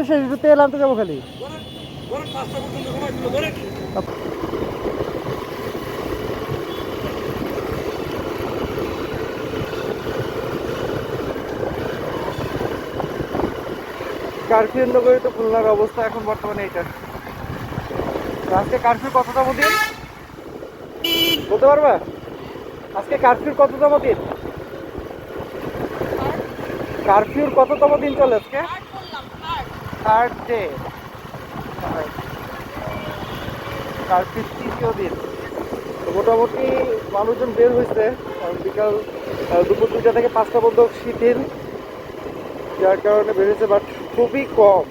শেষ, একটু তেল আনতে যাবো খালি। কারফিউর নগরী তো খুলনার অবস্থা এখন বর্তমানে এটা। আজকে কারফিউ কততম দিন বলতে পারবা? আজকে কারফিউর কততম দিন? কারফিউর কততম দিন চলে আজকে? Third day. কারফিউর তৃতীয় দিন। তো মোটামুটি মানুষজন বের হয়েছে বিকাল দুপুর 2টা থেকে 5টা পর্যন্ত শিথিল, যার কারণে বের হয়েছে, বাট খুবই কম,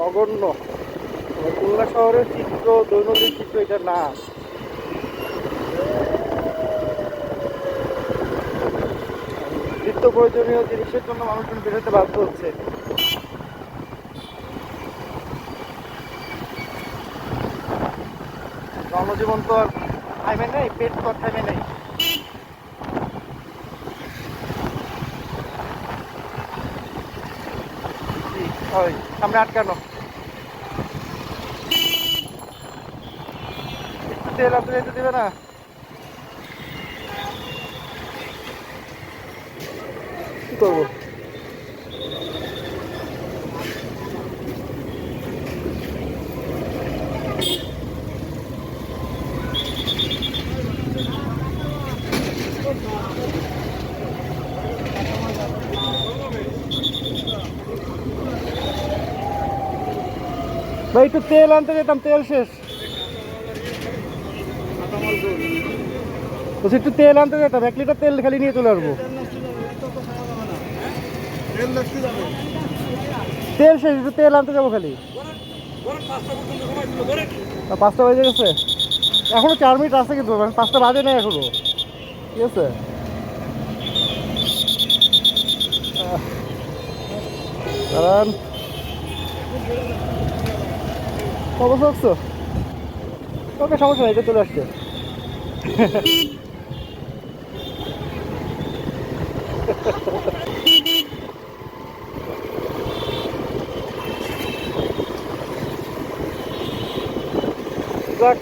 নগণ্য। খুলনা শহরের চিত্র, দৈনন্দিন চিত্র এটা না। নিত্য প্রয়োজনীয় জিনিসের জন্য মানুষজন বেরোতে বাধ্য হচ্ছে। জনজীবন তো আর থামে নেই, পেট তো আর থামে নেই। সামনে আটকানো, একটু তেল আপনি যেতে দেবে না? কি করবো? ভাই একটু তেল আনতে যেতাম, তেল শেষ। বলছি একটু তেল আনতে যেতাম, 1 লিটার তেল খালি নিয়ে চলে আসবো। তেল শেষ, একটু তেল আনতে যাবো খালি। 5টা বাজে গেছে, এখনো 4 মিনিট আছে, কিন্তু 5টা বাজে নেই এখনো। ঠিক আছে, কারণ অবস্থা হচ্ছে ওকে, সমস্যা নেই, এটা চলে আসছে। যাক,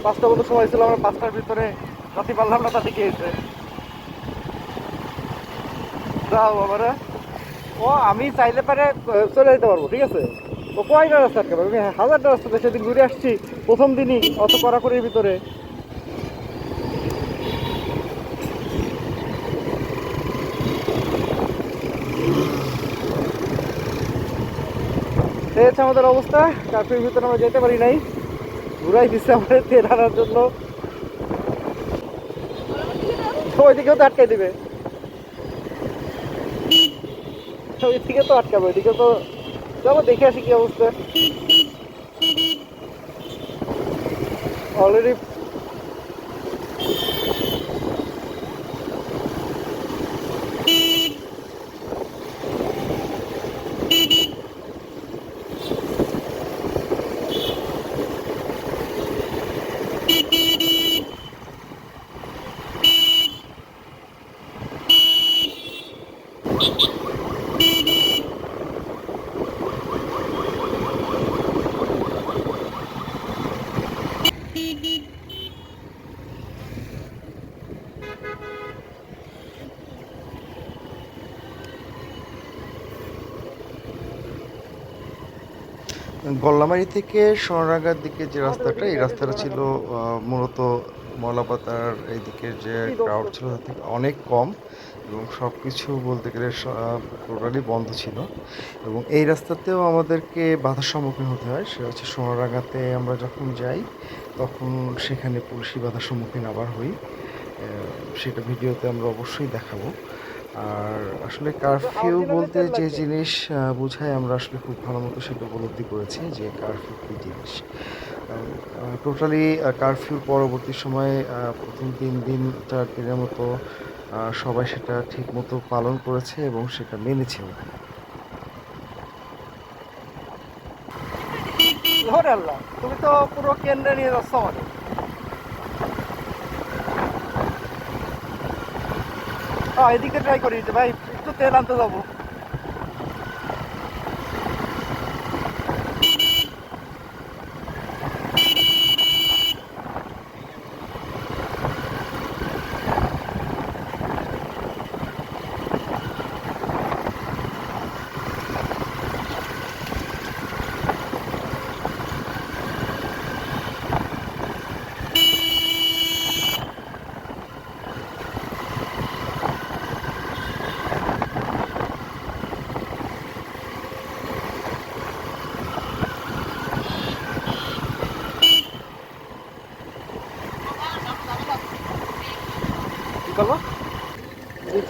5টা মতো সময় ছিল, আমরা 5টার ভিতরে রাতে পারলাম না, তাতে গিয়েছে। যাও বাবারা, ও আমি চাইলে পারে চলে যেতে পারবো, ঠিক আছে। ও কয়টা রাস্তা আটকাবে? আমি 1000টা রাস্তা সেদিন ঘুরে আসছি প্রথম দিনই, অত কড়াকড়ির ভিতরে। এই হচ্ছে আমাদের অবস্থা। কার্ফিউর ভিতরে আমরা যেতে পারি নাই, ঘুরাই দিচ্ছে আমাদের তেল আনার জন্য। ওইদিকেও তো আটকাই দিবে, ওইদিকে তো আটকাবে, ওইদিকে তো। চলো দেখে আসি কি অবস্থা। অলরেডি গল্লামারি থেকে সোনারাঙ্গার দিকে যে রাস্তাটা, এই রাস্তাটা ছিল মূলত মলাপাতার এই দিকের যে ক্রাউড ছিল তার থেকে অনেক কম, এবং সব কিছু বলতে গেলে টোটালি বন্ধ ছিল। এবং এই রাস্তাতেও আমাদেরকে বাধার সম্মুখীন হতে হয়, সেটা হচ্ছে সোনারাঙ্গাতে আমরা যখন যাই তখন সেখানে পুলিশি বাধার সম্মুখীন আবার হই। সেটা ভিডিওতে আমরা অবশ্যই দেখাবো। আর আসলে কারফিউ বলতে যে জিনিস বোঝায়, আমরা আসলে খুব ভালো মতো সেটা উপলব্ধি করেছি যে কারফিউ কী জিনিস। টোটালি কারফিউর পরবর্তী সময়ে প্রথম 3 দিন 4 দিনের মতো সবাই সেটা ঠিক মতো পালন করেছে এবং সেটা মেনেছেও। তুমি তো পুরো কেন্দ্রে নিয়ে যাচ্ছ আমাদের। এদিকে ট্রাই করি যে ভাই একটু তেল আনতে যাবো।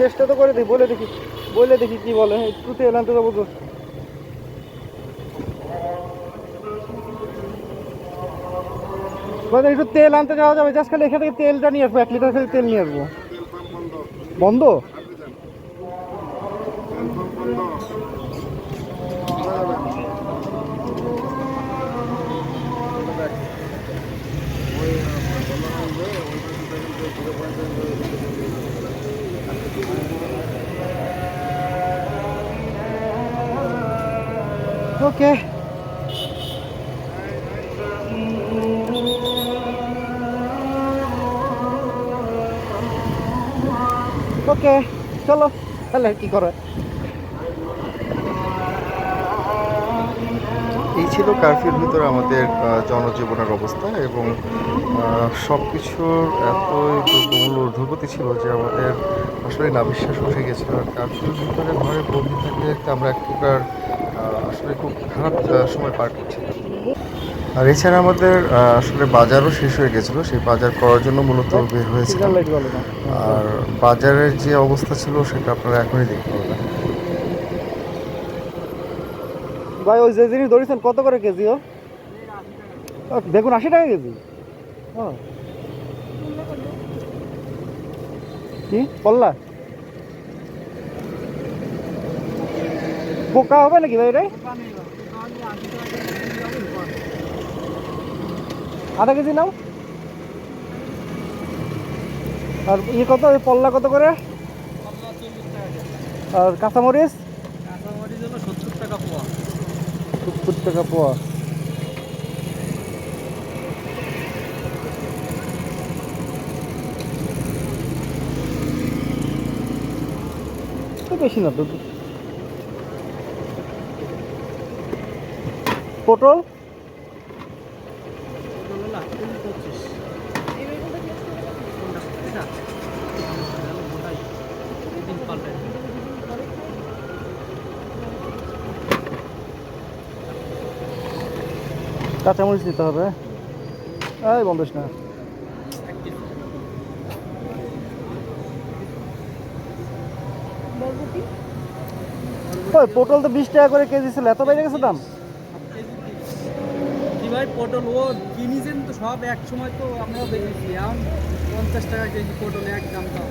চেষ্টা তো করে দেখি, বলে দেখি কি বলে। একটু তেল আনতে যাবো তো। মানে একটু তেল আনতে যাওয়া যাবে, জাস্ট খালি এখান থেকে তেলটা নিয়ে আসবো, 1 লিটার খালি তেল নিয়ে আসবো। বন্ধ? ওকে, ওকে, চলো তাহলে কি করে। এই ছিল কারফিউর ভিতরে আমাদের জনজীবনের অবস্থা, এবং সব কিছুর এতই দ্রব্যমূল্য ঊর্ধ্বগতি ছিল যে আমাদের আসলে নাভিশ্বাস উঠে গেছিল। আর কারফিউর ভিতরে ঘরে বন্দি থাকতে থাকতে আমরা এক প্রকার আসলে খুব খারাপ সময় পার করছিলাম। আর এছাড়া আমাদের আসলে বাজারও শেষ হয়ে গেছিলো, সেই বাজার করার জন্য মূলত বের হয়েছিলাম। লাইট বলে না। আর বাজারের যে অবস্থা ছিল সেটা আপনারা এখনই দেখতে পাবেন। ভাই ওই যে জিনিস ধরেছেন কত করে কেজি? ও বেগুন 80 টাকা কেজি। কি বললা? পোকা হবে নাকি ভাই রে? আধা কেজি নাও। আর ইয়ে কত, পল্লা কত করে? আর কাঁচামরিচ? কাঁচামরিচ হলো 70 টাকা পোয়া। 70 টাকা পোয়া। বেশি না তো। পটল? কাঁচামরিচ নিতে হবে। এই বন্ধুস না। ওই পটল তো 20 টাকা করে কেজি ছিল, এত বেড়ে গেছে দাম? ভাই পটল ও কিনেছেন তো সব এক সময়, তো আমরাও দেখেছি এখন 50 টাকা কেজি পটল একদম দাম।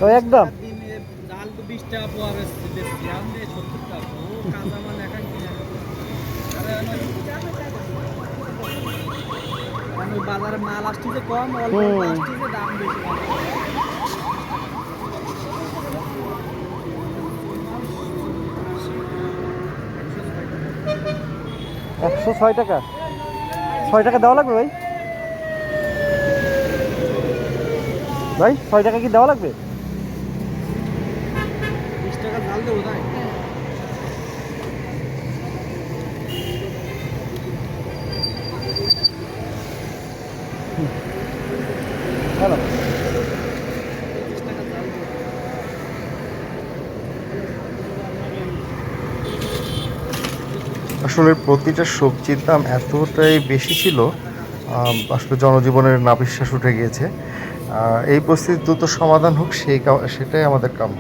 ও একদম দিনে ডাল তো 20 টাকা পোয়া বেচছি, আমি 70 টাকা। ও কাঁচামাল এখন কিনে কারণ ওই বাজারে মাল আসছে কম, অল্প আসছে দাম বেশি। 106 টাকা। 6 টাকা দেওয়া লাগবে ভাই? ভাই 6 টাকা কি দেওয়া লাগবে? 20 টাকা ঝাল দেবো তাই। হ্যালো, আসলে প্রতিটা সবজির দাম এতটাই বেশি ছিল, আসলে জনজীবনের নাভিশ্বাস উঠে গিয়েছে। এই পরিস্থিতির দ্রুত সমাধান হোক, সেটাই আমাদের কাম্য।